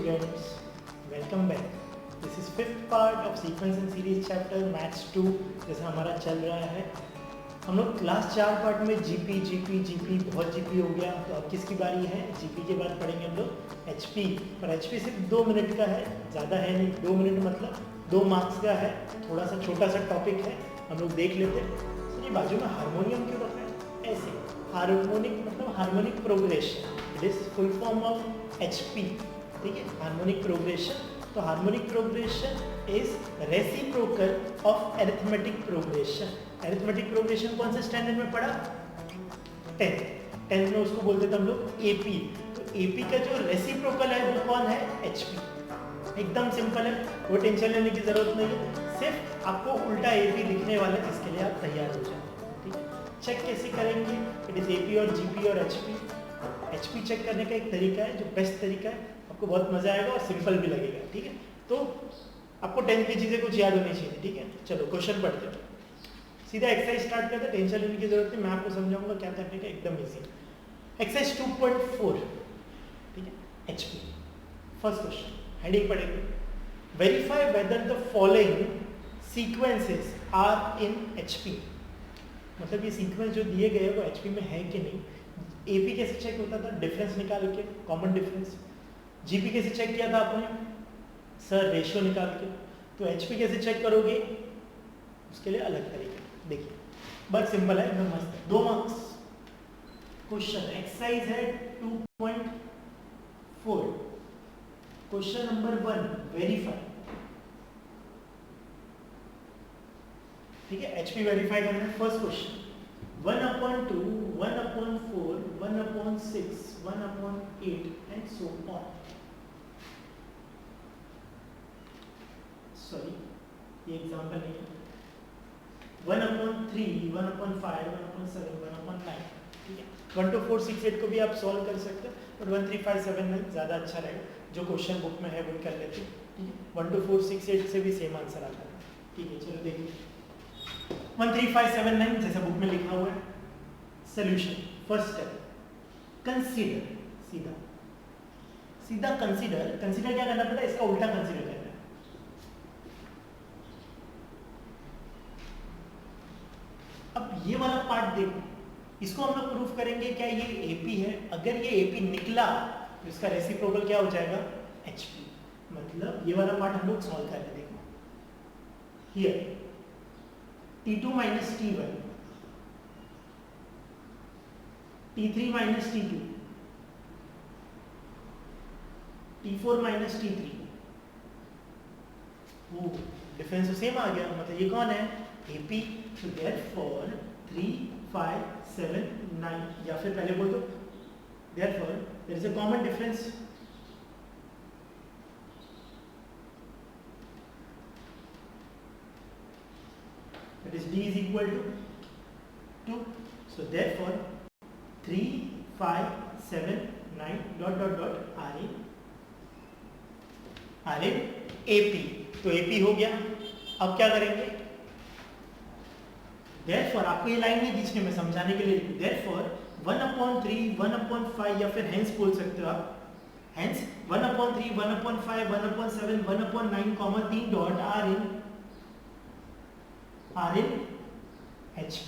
students, welcome back. This is fifth part of sequence and series chapter maths 2 जैसा हमारा चल रहा है. हम लोग क्लास 4 पार्ट में जीपी बहुत जीपी हो गया. तो अब किसकी बारी है? जीपी के बाद पढ़ेंगे हम लोग एचपी. पर एचपी सिर्फ 2 मिनट का है, ज़्यादा है नहीं. 2 मिनट मतलब 2 मार्क्स का है. थोड़ा सा छोटा सा टॉपिक है, हम लोग देख लेते हैं. सर ये बाजू में हारमोनियम क्यों रखा है? ऐसे हारमोनिक मतलब harmonic progression. It is full form of HP. ठीक है, हार्मोनिक प्रोग्रेशन. तो harmonic progression is reciprocal of arithmetic progression. Arithmetic progression कौन से स्टैंडर्ड में पढ़ा? 10th में उसको बोलते थे हम लोग एपी. तो एपी का जो रेसिप्रोकल है वो कौन है? एचपी. एकदम सिंपल है, वो टेंशन लेने की जरूरत नहीं है. सिर्फ आपको उल्टा एपी लिखने वाला है, इसके लिए आप तैयार हो जाए. ठीक है, चेक कैसे करेंगे? इट इज एपी और जीपी और एचपी. एचपी चेक करने का एक तरीका है जो बेस्ट तरीका है. आपको बहुत मजा आएगा और सिंपल भी लगेगा. ठीक है, तो आपको 10th की चीजें कुछ याद होनी चाहिए. ठीक है, चलो क्वेश्चन पढ़ते हैं. सीधा एक्सरसाइज स्टार्ट करते हैं, टेंशन लेने की जरूरत नहीं. मैं आपको समझाऊंगा क्या करने का, एकदम इजी. एक्सरसाइज 2.4. ठीक है, एचपी. फर्स्ट क्वेश्चन हेडिंग पढ़ेंगे. Verify whether the following sequences are in HP. मतलब ये सीक्वेंस जो दिए गए वो एचपी में है कि नहीं. एपी कैसे चेक होता था? डिफरेंस निकाल के, कॉमन डिफरेंस. जीपी कैसे चेक किया था आपने? सर रेशियो निकाल के. तो एचपी कैसे चेक करोगे? उसके लिए अलग तरीका. देखिए बहुत सिंपल है, एकदम मस्त है. 2 मार्क्स. क्वेश्चन एक्सरसाइज है 2.4. Question number 1 verify. ठीक है, एचपी वेरीफाई करना है. First question 1/2, 1/4, 1/6, 1/8 and so on. Sorry, ये एग्जांपल नहीं है. 1/3, 1/5, 1/7, 1/9. ठीक है, 1 to 4, 6, 8 को भी आप सॉल्व कर सकते हैं, बट 1, 3, 5, 7 में ज़्यादा अच्छा रहेगा. जो क्वेश्चन बुक में है वो कर लेते हैं. ठीक है, 1 to 4, 6, 8 से भी सेम आंसर आता है. ठीक है, चलो देखिए 1, 3, 5, 7, 9 जैसा बुक में लिखा हुआ है. Solution first step consider. सीधा सीधा कंसीडर. कंसीडर क्या करना पड़ता है? इसका उल्टा कंसीडर करना है. अब ये वाला पार्ट देखो, इसको हम लोग प्रूफ करेंगे. क्या ये एपी है? अगर ये एपी निकला तो इसका रेसिप्रोकल क्या हो जाएगा? एचपी. मतलब ये वाला पार्ट हम लोग सॉल्व कर रहे हैं. देखो here T2 minus T1, T3 minus T2, T4 minus T3. वो डिफरेंस तो सेम आ गया. मतलब ये कौन है? AP. तो therefore 3, 5, 7, 9, या फिर पहले बोल दो therefore there is a common difference. That is D is equal to 2. So therefore 3, 5, 7, 9 dot dot dot are in AP. तो AP हो गया. अब क्या करेंगे? Therefore आपको ये लाइन नहीं खींचनी, मैं समझाने के लिए. Therefore 1/3, 1/5 या फिर hence बोल सकते हो आप. Hence 1/3, 1/5, 1/7, 1/9 comma 3 dot are in HP.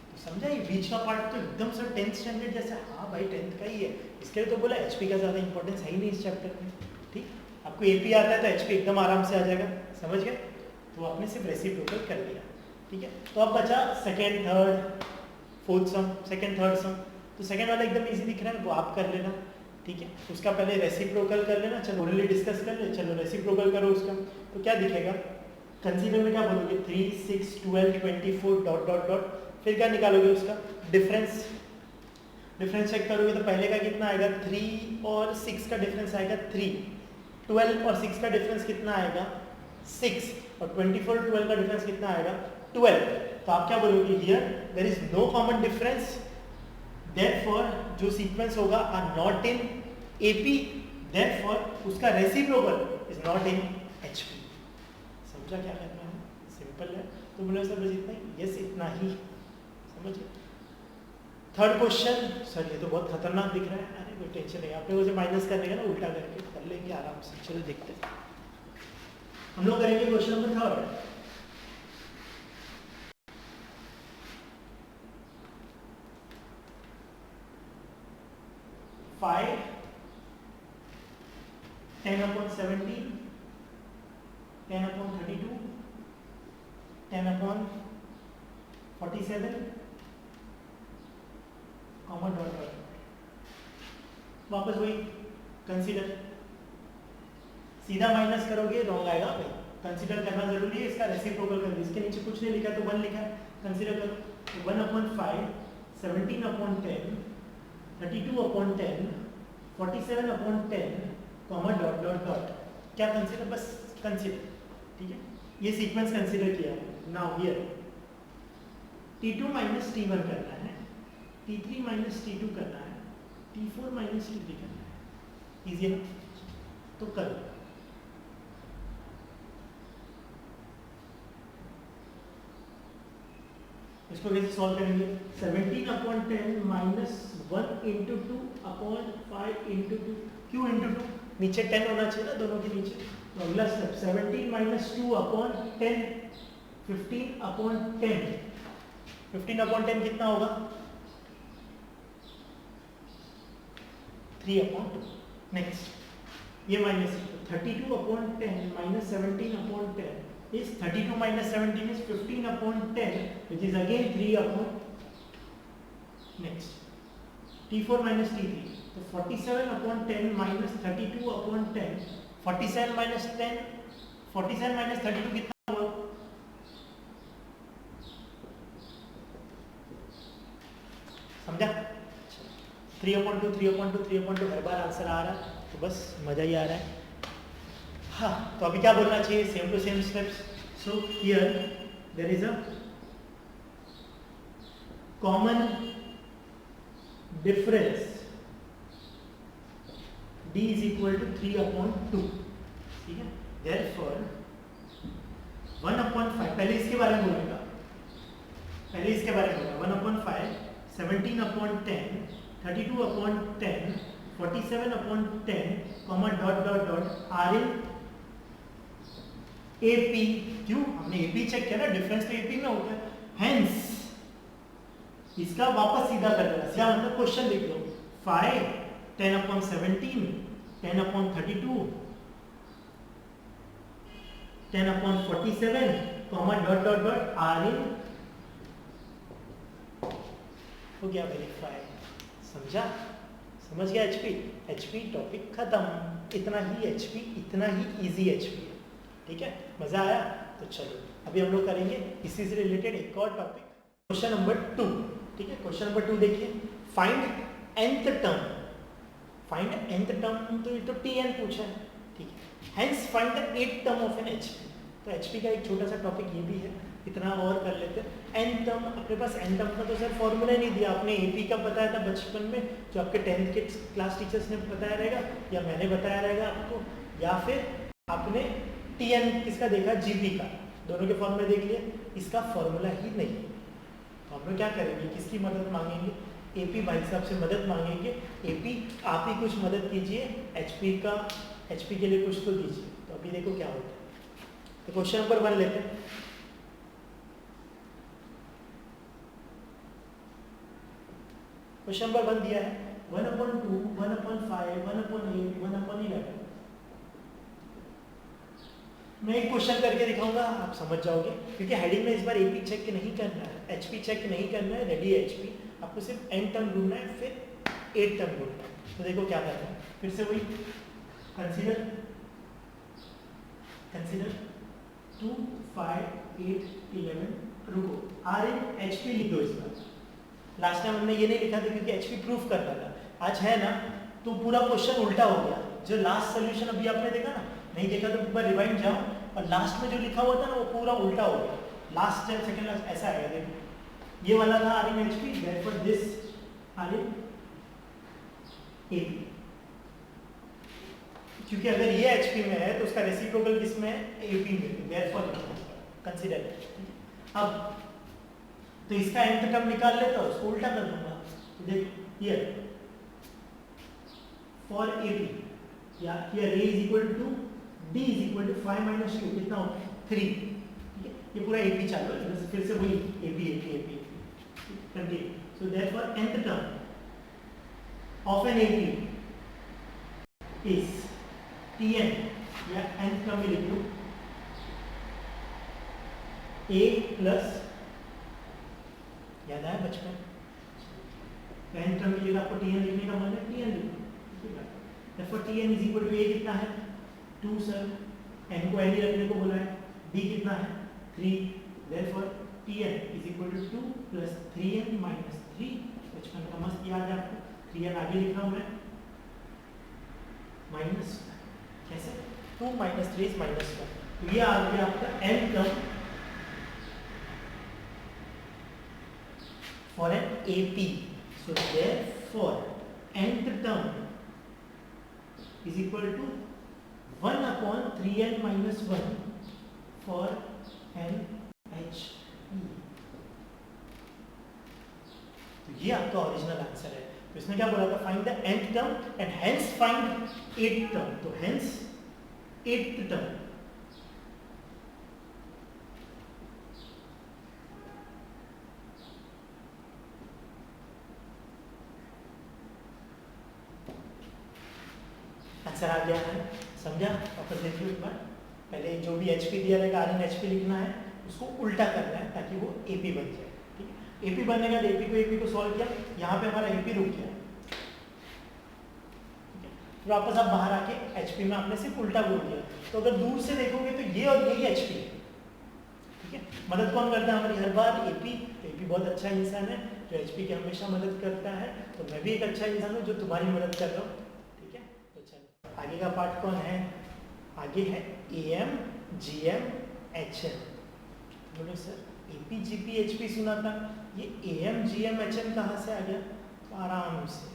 तो समझा? ये बीच का पार्ट तो एकदम से 10th स्टैंडर्ड जैसा. हाँ भाई 10th का ही है, इसके लिए तो बोला. HP का ज़्यादा इंपॉर्टेंस है ही नहीं इस चैप्टर में. ठीक, आपको AP आता है तो HP एकदम आराम से आ जाएगा. समझ गए? तो आपने सिर्फ रेसिप्रोकल कर दिया. ठीक है, तो अब बचा सेकेंड, थर्ड, फोर्थ सम. सेकेंड, थर्ड सम. तो सेकेंड वाला एकदम ईजी दिख रहा है, वो आप कर लेना. ठीक है, उसका पहले रेसिप्रोकल कर लेना. चलो ऑलरेडी डिस्कस कर ले. चलो रेसिप्रोकल करो उसका. तो क्या दिखेगा? कंसीडर में क्या बोलोगे? 3, 6, 12, 24 डॉट डॉट डॉट. फिर क्या निकालोगे? उसका डिफरेंस. डिफरेंस चेक करोगे तो पहले का कितना आएगा? 3 और 6 का डिफरेंस आएगा 3. 12 और 6 का डिफरेंस कितना आएगा? 6. और 24 और 12 का डिफरेंस कितना आएगा? 12. तो आप क्या बोलोगे? Here there is no common difference, therefore जो सीक्वेंस होगा are not in AP, therefore उसका reciprocal is not in HP. समझा क्या करना है? सिंपल है. तो बोले सर बस इतना ही? यस, इतना ही. समझिए. Third question. सर ये तो बहुत खतरनाक दिख रहा है. अरे कोई टेंशन नहीं, अपने को से माइनस करने का ना उल्टा करके कर लेंगे आराम से। चलो देखते हैं, हम लोग करेंगे question number 3। 5 10/17 10/32 10/47 comma dot dot. वापस वही कंसीडर, सीधा माइनस करोगे रॉन्ग आएगा भाई, कंसीडर करना जरूरी है, इसका रेसिप्रोकल कर दो। इसके नीचे कुछ नहीं लिखा तो 1 लिखा है, कंसीडर करो। तो 1/5 17/10 32/10 47/10 कॉमा डॉट डॉट डॉट। क्या कंसीडर, बस कंसीडर, ठीक है, ये सीक्वेंस कंसीडर किया है। Now here T2 minus T1 करना है, T3 माइनस T2 करना है, T4 माइनस T3 करना है। इजी है ना, तो करो। इसको कैसे सॉल्व करेंगे? 17/10 माइनस 1 इंटू 2/5 इंटू 2, क्यों इंटू 2? नीचे 10 होना चाहिए ना दोनों के नीचे। तो अगला स्टेप 17 माइनस 2/10 15/10 15/10 कितना होगा? 3/2। नेक्स्ट ये minus 32/10 minus 17/10 is 32 minus 17 is 15/10 which is again 3/. Next T4 minus T3, so 47/10 minus 32/10 47 minus 10 47 minus 32 कितना हुआ? समझा? 3/2 3/2 3/2 हर बार आंसर आ रहा है तो बस मजा ही आ रहा है। हाँ, तो अभी क्या बोलना चाहिए? Same to same steps. So here there is a common difference d is equal to 3/2, ठीक है। therefore 1/5, पहले इसके बारे में बोलेगा, 1/5 17/10 32/10 47/10 comma dot dot dot are in AP। क्यों? हमने AP चेक किया ना, डिफरेंस तो AP में होता है। हेंस इसका वापस सीधा कर देना, सीधा मतलब क्वेश्चन लिख लो 5 10/17 10/32 10/47 comma dot dot dot are in, हो गया वेरीफाई। समझा? समझ गया HP टॉपिक खत्म। इतना ही HP, इतना ही इजी HP है, ठीक है। मजा आया? तो चलो अभी हम लोग करेंगे इसी से रिलेटेड एक और टॉपिक, क्वेश्चन नंबर 2, ठीक है। क्वेश्चन नंबर 2 देखिए, find nth term. Find nth term, तो ये तो Tn पूछा है, ठीक है। Hence find the 8th term of an HP। तो HP का एक छोटा सा टॉपिक ये भी है, इतना और कर लेते हैं। n टर्म, अपने पास n टर्म का तो सर फॉर्मूला नहीं दिया, आपने AP का बताया था बचपन में, जो आपके 10th के क्लास टीचर्स ने बताया रहेगा, या मैंने बताया रहेगा आपको, या फिर आपने Tn किसका देखा? GP का। दोनों के फॉर्मूले देख लिए, इसका फॉर्मूला ही नहीं। तो हम लोग क्या करेंगे? किसकी मदद मांगेंगे? AP भाई साहब से मदद मांगेंगे। AP आप ही कुछ मदद कीजिए, HP के लिए कुछ तो दीजिए। तो अभी देखो क्या होता है। तो क्वेश्चन नंबर 1 लेते हैं। क्वेश्चन नंबर 1 दिया है 1/2 1/5 1/8 1/11। मैं एक क्वेश्चन करके दिखाऊंगा, आप समझ जाओगे, क्योंकि हेडिंग में इस बार AP चेक नहीं करना है, HP चेक नहीं करना है, रेडी है HP। आपको सिर्फ n टर्म ढूंढना है, फिर 8 टर्म ढूंढना है। तो देखो क्या करना है, फिर से वही कंसीडर 2 5 8 11। रुको, R इन HP लिख दो इस बार। लास्ट टाइम हमने ये नहीं लिखा था क्योंकि HP प्रूफ करना था, आज है ना, तो पूरा क्वेश्चन उल्टा हो गया। जो लास्ट सोल्यूशन अभी आपने देखा ना, नहीं देखा तो एक बार रिवाइंड जाओ, और लास्ट में जो लिखा हुआ था ना वो पूरा उल्टा हो गया। लास्ट स्टेप सेकंड लास्ट ऐसा आएगा, देखो ये वाला था R in HP, therefore this R in AP। क्योंकि अगर ये HP में है तो उसका रेसिप्रोकल किस में है? AP में, देयरफॉर कंसीडर। अब तो इसका nth टर्म निकाल लेता हूं, उसको उल्टा कर दूंगा। तो देखो ये फॉर ए पी या here A is equal to D is equal to 5 minus 2 कितना होता है 3, ठीक है। ये पूरा ए पी चालू है, फिर से वही A P continue. So therefore nth term of an A P is Tn या nth टर्म में लिख लो a प्लस, याद आया बचपन nth टर्म की जगह आपको Tn लिखने का मन है Tn लिखो, ठीक है। therefore Tn is equal to a कितना है 2 सर, n को n ही रखने को बोला है, d कितना है 3, therefore Tn is equal to 2 plus 3n minus 3। बचपन का मस्त याद है आपको, 3n आगे लिख रहा हूं मैं माइनस, कैसे 2 minus 3 is minus 1, तो ये आ गया आपका n term for an AP। So therefore nth term is equal to 1 upon 3n minus 1 for an HP। तो ये आपका ओरिजिनल आंसर है। तो इसने क्या बोला था, find the nth term and hence find 8th term. तो हेंस 8th टर्म आंसर आ गया है, समझा? वापस देख लो एक बार, पहले जो भी HP दिया रहेगा RN HP लिखना है, उसको उल्टा करना है ताकि वो AP बन जाए, ठीक है। AP बनने के बाद AP को सॉल्व किया, यहाँ पे हमारा AP रुक गया, ठीक है। फिर वापस आप बाहर आके HP में आपने सिर्फ उल्टा बोल दिया, तो अगर दूर से देखोगे तो ये और यही HP है, ठीक है। मदद कौन करता है हमारी हर बार? AP। तो AP बहुत अच्छा इंसान है जो HP की हमेशा मदद करता है, तो मैं भी एक अच्छा इंसान हूँ जो तुम्हारी मदद कर रहा हूँ। आगे का पार्ट कौन है? आगे है AM GM HM। बोलो सर AP GP HP सुना था, ये AM GM HM कहाँ से आ गया? तो आराम से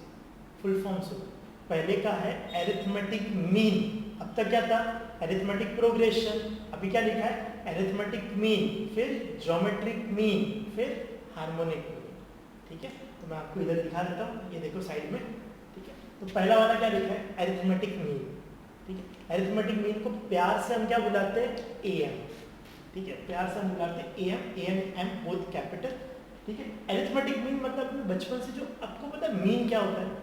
फुल फॉर्म सुनो। पहले का है एरिथमेटिक मीन, अब तक क्या था? Arithmetic progression. अभी क्या लिखा है? एरिथमेटिक मीन, फिर ज्योमेट्रिक मीन, फिर हार्मोनिक मीन, ठीक है। तो मैं आपको इधर दिखा देता हूँ, ये देखो साइड में, ठीक है। तो पहला वाला क्या लिखा है? एरिथमेटिक मीन, ठीक है। एरिथमेटिक मीन को प्यार से हम क्या बुलाते हैं? AM, ठीक है। प्यार से हम बुलाते हैं AM M बोथ कैपिटल, ठीक है। एरिथमेटिक मीन मतलब बचपन से जो आपको पता है मीन क्या होता है?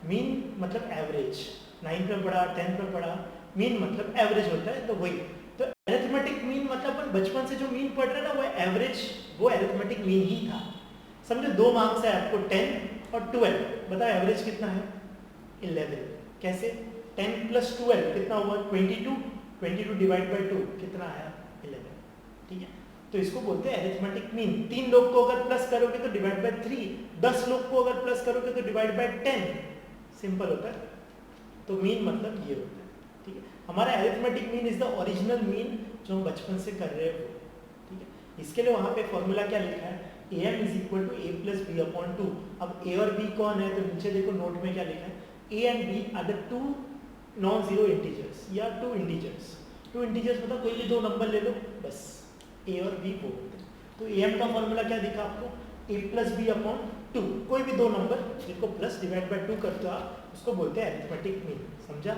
मीन मतलब एवरेज, 9th में पढ़ा, 10th में पढ़ा, मीन मतलब एवरेज होता है, तो वही। तो एरिथमेटिक मीन मतलब अपन बचपन से जो मीन पढ़ रहे हैं ना, वो एवरेज, वो एरिथमेटिक मीन ही था। समझो 2 मार्क्स है आपको 10 और 12, बताओ एवरेज कितना है? 11। कैसे? 10 प्लस 12 कितना हुआ? 22। 22 डिवाइड बाई 2 कितना आया? 11, ठीक है। तो इसको बोलते हैं एरिथमेटिक मीन। 3 लोग को अगर प्लस करोगे तो डिवाइड बाई 3, 10 लोग को अगर प्लस करोगे तो डिवाइड बाई 10, सिंपल होता है। तो मीन मतलब ये होता है, ठीक है। हमारा arithmetic mean is the original mean जो हम बचपन से कर रहे हो, ठीक है। इसके लिए वहां पे फॉर्मूला क्या लिखा है? AM is equal to A plus B upon 2। अब A और B कौन है? तो नीचे देखो नोट में क्या लिखा है? A and B are the 2 non-zero integers या 2 integers। 2 integers मतलब कोई भी 2 नंबर ले लो, बस A और B बोल दो। तो AM का फॉर्मूला क्या दिखा आपको? A प्लस B अपॉन 2, कोई भी 2 नंबर जिनको प्लस डिवाइड बाय 2 करते हो आप, उसको बोलते हैं एरिथमेटिक मीन, समझा?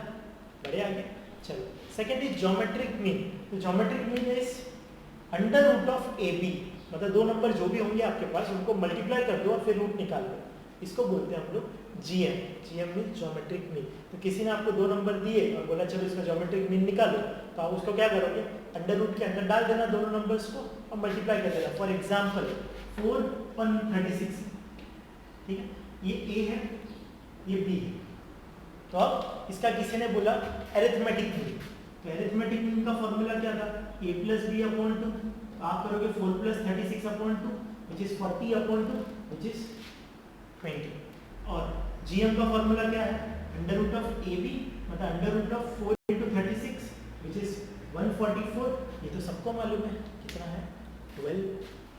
बढ़िया आगे चलो। Second is geometric mean. तो geometric mean is under root of AB, मतलब 2 नंबर जो भी होंगे आपके पास उनको मल्टीप्लाई कर दो और फिर रूट निकाल दो, इसको बोलते हैं हम लोग GM। GM mean geometric mean. तो किसी ने आपको 2 नंबर दिए और बोला चलो इसका ज्योमेट्रिक मीन निकालो, तो आप उसको क्या करोगे? अंडर रूट के अंदर डाल देना दोनों नंबर्स को और मल्टीप्लाई कर देना। फॉर एग्जाम्पल 4 और 36, ठीक है। ये A है, ये B है, तो अब इसका किसी ने बोला एरिथमेटिक मीन। तो एरिथमेटिक मीन का फॉर्मूला क्या था? A plus B upon 2। आप करोगे 4 plus 36 upon 2 which is 40 upon 2 which is 20। और GM का फॉर्मूला क्या है? अंडर रूट ऑफ AB मतलब under root of 4 into 36 which is 144। ये तो सबको मालूम है कितना है? 12,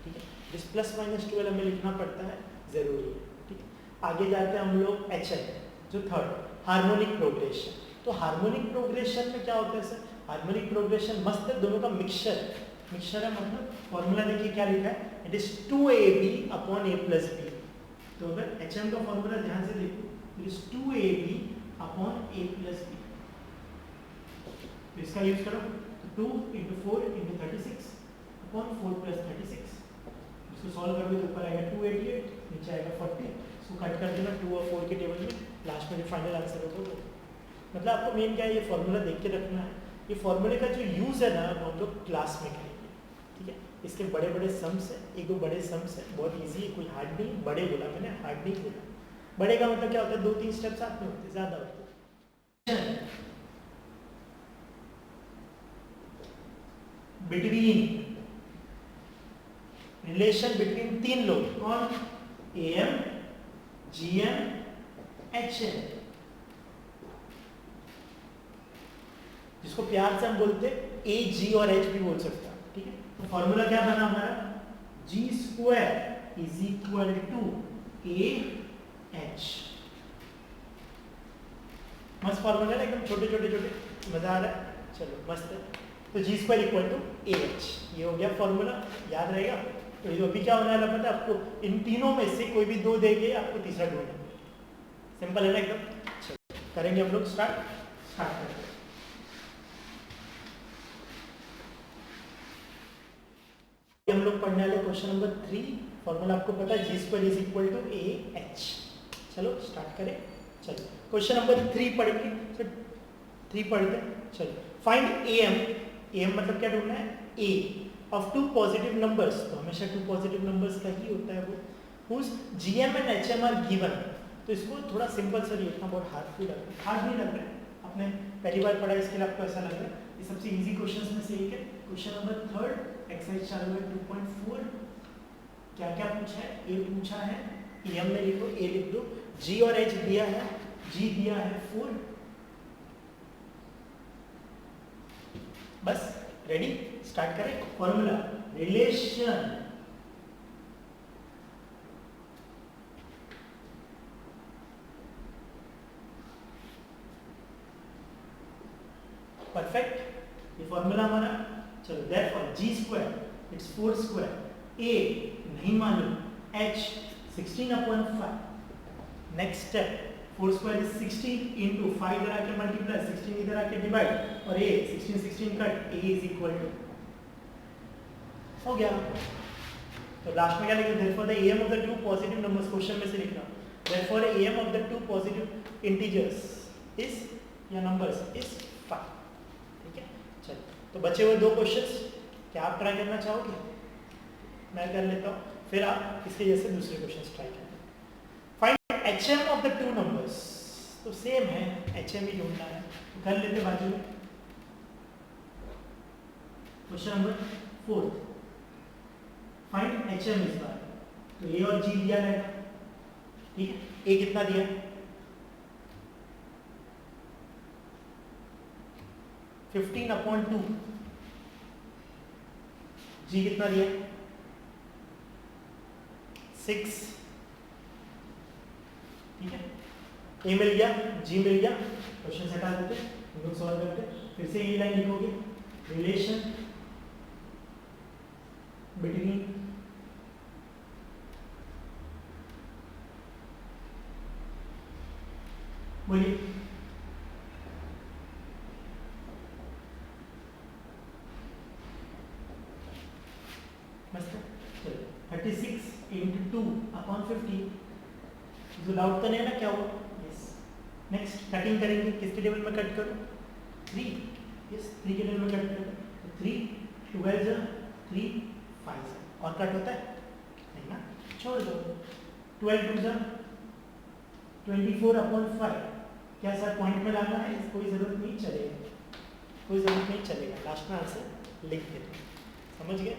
ठीक है। जिस प्लस माइनस 12 हमें लिखना पड़ता है, जरूरी है, ठीक है। आगे जाते हैं हम लोग HM, जो थर्ड हार्मोनिक प्रोग्रेशन। तो हार्मोनिक प्रोग्रेशन में क्या होता है सर? हार्मोनिक प्रोग्रेशन मस्त है, दोनों का मिक्सचर है। मिक्सचर है मतलब फॉर्मूला देखिए क्या लिखा है? It is 2AB upon A plus B। तो अगर HM का फॉर्मूला ध्यान से देखो, it is 2AB upon a plus B. इसका यूज करो तो 2 इंटू 4 इंटू 36 अपॉन 4 प्लस 36। इसको सॉल्व करोगे तो ऊपर आएगा 288, नीचे आएगा 40। इसको कट कर देना 2 और 4 के टेबल में, लास्ट में जो फाइनल आंसर होगा वो। मतलब आपको मेन क्या है, ये फॉर्मूला देख के रखना है। ये फॉर्मूले का जो यूज़ है ना वो हम लोग क्लास में करेंगे, ठीक है। इसके बड़े बड़े सम्स है, एक दो बड़े सम्स है, बहुत ईजी है, कोई हार्ड नहीं। बड़े बोला मैंने, हार्ड नहीं बोला। बड़े का मतलब क्या होता है, 2-3 स्टेप साथ में होते हैं, ज़्यादा होते हैं। बिटवीन, रिलेशन बिटवीन 3 लोग, कौन? AM, GM, HM, जिसको प्यार से हम बोलते हैं A, G और H भी बोल सकते हैं, ठीक है। तो फॉर्मूला क्या बना हमारा, G² is equal to AH। मस्त फॉर्मूला है, एकदम छोटे छोटे छोटे, मजा आ रहा है, चलो मस्त है। तो G² इक्वल टू AH, ये हो गया फॉर्मूला, याद रहेगा। तो ये अभी क्या होने वाला पता है आपको, इन तीनों में से कोई भी दो देंगे, आपको तीसरा ढूंढना है। सिंपल है ना एकदम। चलो करेंगे हम लोग, स्टार्ट करते हैं। हम लोग पढ़ने वाले क्वेश्चन नंबर 3। फॉर्मूला आपको पता है, G² is equal to AH। चलो स्टार्ट करें। चलो क्वेश्चन नंबर 3 पढ़ेंगे। 3 पढ़ते हैं। चलो फाइंड AM मतलब क्या ढूंढना है, A ऑफ 2 पॉजिटिव नंबर्स। तो हमेशा 2 पॉजिटिव नंबर्स का ही होता है वो, whose GM and HM are given. तो इसको थोड़ा सिंपल सा लिखना, बहुत हार्ड नहीं लग रहा है। आपने पहली बार पढ़ा, इसके लिए आपको ऐसा लग रहा है। ये सबसे इजी क्वेश्चंस में से एक है। क्वेश्चन नंबर 3 एक्सरसाइज चालू है 2.4। क्या क्या पूछा है, A पूछा है, AM में लिखो, A लिख दो, G और H दिया है, G दिया है 4। बस रेडी, स्टार्ट करें। फॉर्मूला, रिलेशन परफेक्ट, ये फॉर्मूला हमारा। चलो देयरफॉर G² इट्स 4², A नहीं मालूम, H 16/5। Next step, 4² is 16 into 5 इधर आके मल्टीप्लाई, 16 इधर आके डिवाइड, और A 16 cut, A is equal to, हो गया। तो लास्ट में क्या लिखना, therefore the AM of the 2 positive numbers, question में से लिखना, therefore AM of the 2 positive integers is, या नंबर्स इज 5। ठीक है, चलो तो बचे हुए 2 क्वेश्चंस, क्या आप ट्राई करना चाहोगे? मैं कर लेता हूँ, फिर आप इसके जैसे दूसरे क्वेश्चंस ट्राई करें। Find HM of the 2 numbers, तो सेम है, HM ही ढूंढना है, तो कर लेते बाजू में। क्वेश्चन नंबर 4, फाइंड HM इस बार, तो A और G दिया है, ठीक है। A कितना दिया, 15/2, G कितना दिया, 6, ठीक है। A मिल गया, G मिल गया, क्वेश्चन हटा देते, हम लोग सॉल्व करते। फिर से ये लाइन लिखोगे, रिलेशन बिटवीन बोलिए, मस्त। चलो 36 इंटू 2/50, जो डाउट तो नहीं है ना क्या हुआ? यस। नेक्स्ट कटिंग करेंगे, किसके टेबल में कट करो? 3, यस 3 के टेबल में कट करो। तो 3 12 जा 3 5 जा, और कट होता है नहीं ना, छोड़ दो। 12 2 जा 24/5, क्या सर पॉइंट में लाना है? कोई ज़रूरत नहीं चलेगा, कोई ज़रूरत नहीं चलेगा, लास्ट में आंसर लिख देते, समझ गए?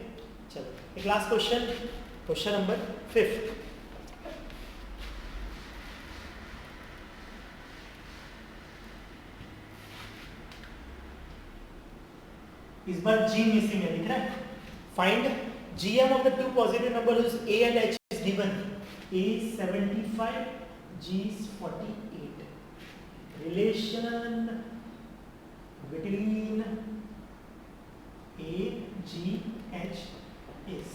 चलो एक लास्ट क्वेश्चन, क्वेश्चन नंबर 5। इस बार G मिसिंग है, दिख रहा है। Find GM of the 2 positive number whose A and H is given, A is 75, G is 48. Relation between A, G, H is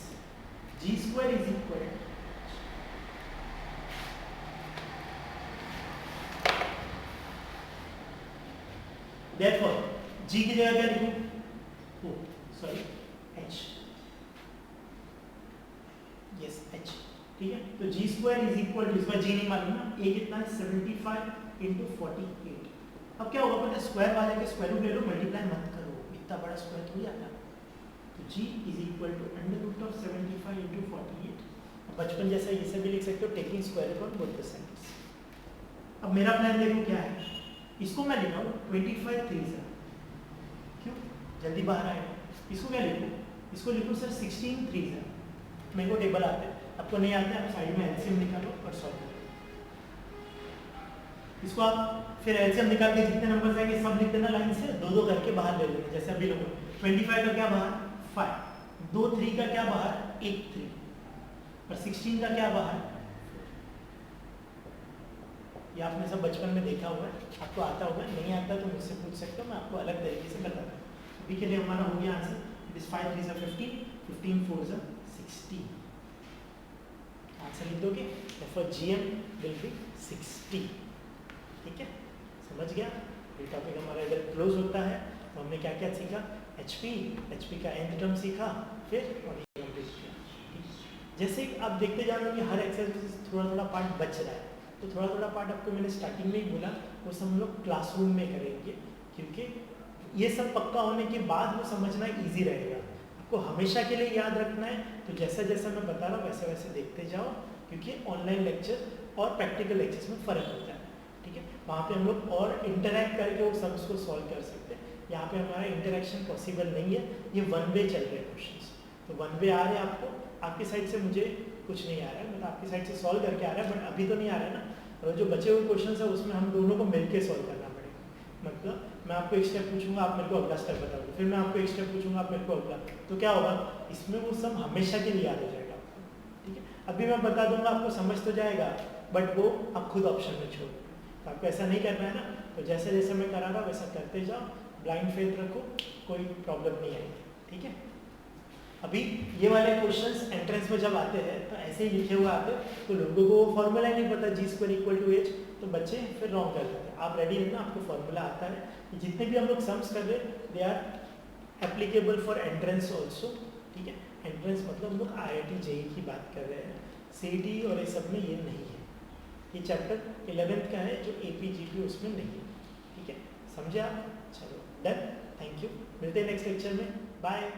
G² is equal therefore G की जगह क्या लिखूं, oh sorry H, yes H, ठीक है। तो G square is equal to, इसका G नहीं मालूम ना, ए कितना है 75 इंटू 48। अब क्या होगा पता है, स्क्वायर वाले के स्क्वायर रूट ले लो, मल्टीप्लाई मत करो, इतना बड़ा स्क्वायर थोड़ी आता है। तो G is equal to under root of 75 into 48। बचपन जैसा ये सब भी लिख सकते हो, taking square root on both the sides. अब मेरा प्लान देखो क्या है, इसको मैं लिखा हूँ 25 3 से, क्यों जल्दी बाहर आएगा। इसको क्या लिखूँ, इसको लिखूँ सर 16 3 से। मेरे को टेबल आते हैं, आपको नहीं आते आप साइड में एलसीएम निकालो और सॉल्व करो। इसको आप फिर एलसीएम निकाल के जितने नंबर आएंगे सब लिख देना लाइन से, दो दो करके बाहर ले लेना। जैसे अभी लोगों 25 का क्या बाहर 5, 2 3 का क्या बाहर 1 3, और 16 का क्या बाहर, ये आपने सब बचपन में देखा हुआ है, आपको आता होगा, नहीं आता तो मुझसे पूछ सकते हो, मैं आपको अलग तरीके से बताता हूँ। अभी के लिए हमारा हो गया आंसर, इट इज 5 3 15, 15 4 16। आंसर लिख दोगे, therefore GM will be 60, ठीक है, समझ गया। ये टॉपिक हमारा इधर क्लोज होता है। तो हमने क्या क्या सीखा, HP का nth टर्म सीखा, फिर कंप्लीट किया। जैसे आप देखते जा रहे हो कि हर एक्सरसाइज में थोड़ा थोड़ा पार्ट बच रहा है, तो थोड़ा थोड़ा पार्ट आपको मैंने स्टार्टिंग में ही बोला, वो सब हम लोग क्लासरूम में करेंगे, क्योंकि ये सब पक्का होने के बाद वो समझना ईजी रहेगा। आपको हमेशा के लिए याद रखना है, तो जैसा जैसा मैं बता रहा हूँ वैसे वैसे देखते जाओ, क्योंकि ऑनलाइन लेक्चर और प्रैक्टिकल लेक्चर्स में फ़र्क होता है, ठीक है। वहाँ पे हम लोग और इंटरेक्ट करके वो सब उसको सॉल्व कर सकते हैं। यहाँ पे हमारा इंटरेक्शन पॉसिबल नहीं है, ये वन वे चल रहे क्वेश्चंस, तो वन वे आ रहे हैं आपको, आपकी साइड से मुझे कुछ नहीं आ रहा है, मतलब आपकी साइड से सॉल्व करके आ रहा है, बट अभी तो नहीं आ रहा है ना। और जो बचे हुए क्वेश्चन है उसमें हम दोनों को मिलकर सॉल्व करना पड़ेगा। मतलब मैं आपको एक स्टेप पूछूंगा, आप मेरे को अगला स्टेप बताओगे, फिर मैं आपको एक स्टेप पूछूंगा, आप मेरे को अगला, तो क्या होगा इसमें वो सब हमेशा के लिए याद हो जाएगा आपको, ठीक है। अभी मैं बता दूंगा, आपको समझ तो जाएगा, बट वो आप खुद ऑप्शन में छोड़, तो आपको ऐसा नहीं करना है ना। तो जैसे जैसे मैं करा रहा हूँ वैसा करते जाओ, ब्लाइंड फेथ रखो, कोई प्रॉब्लम नहीं आएगी, ठीक है। अभी ये वाले क्वेश्चंस एंट्रेंस में जब आते हैं तो ऐसे ही लिखे हुए आते हैं, तो लोगों को वो फॉर्मूला नहीं पता जी स्क्वायर इक्वल टू एच, तो बच्चे फिर रॉन्ग कर देते हैं। आप रेडी रहना, आपको फॉर्मूला आता है। जितने भी हम लोग सम्स कर रहे हैं they are applicable for entrance also, ठीक है। एंट्रेंस मतलब हम लोग IIT JEE की बात कर रहे हैं, CET और ये सब में ये नहीं है। ये चैप्टर 11th का है जो AP GP उसमें नहीं है, ठीक है, समझे आप। चलो डन, थैंक यू, मिलते हैं नेक्स्ट लेक्चर में, बाय।